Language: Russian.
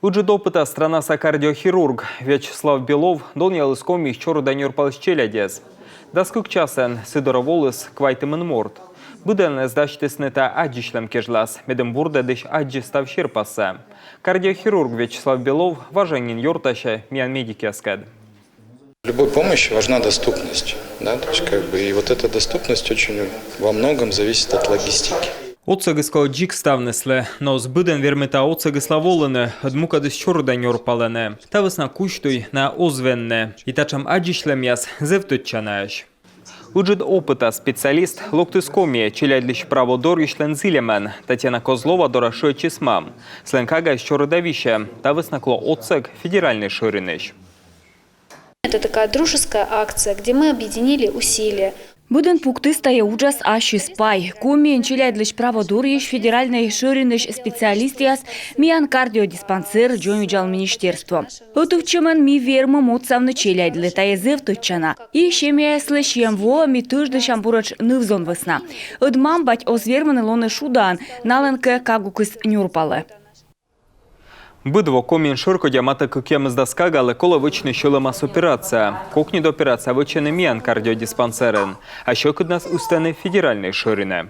Уже допыта страна кардиохирург Вячеслав Белов донял иском и вчора данер челядез. Даскук часен Сидора Волос квайтемен морд. Буден сдачтеснета аджишлем кежлас, медембурда дыш аджи став щерпаса. Кардиохирург Вячеслав Белов важенин йортаще миан медики аскад. В любой помощи важна доступность, да, то есть и вот эта доступность очень во многом зависит от логистики. Оцегиско джик ставнесле, но збуден вермета оцегисла волене, дмука дис чорданьор палене. Та весна куштуй на озвенне, и тачам аджишлем яс зевтуччанаеш. Уджид опыта специалист локтыскомия челядлищ право дорюшлен зилемен, Татьяна Козлова дорашуя чисмам. Сленкага щородавище, та веснакло оцег федеральный ширинищ. Это такая дружеская акция, где мы объединили усилия. Буден пукты стая ужас аши спай. Кумien челядлищ право дорюш федеральный ширинищ специалист яс миан кардиодиспансер джонюджал министерство. Отувчемен ми верма моцавны челядлы тая зевтуччана. И шемия слышьем во ми тужды шамбурач нывзон весна. Одмам бать озверманы лоны шудан, наленке кагукыс нюрпалы. Бидво комін ширкодя мати кукем з доскага, але коло вичне щолемас операція. Кухні до операція вичене міян кардіодиспансерен. А що куд нас устане федеральний ширине.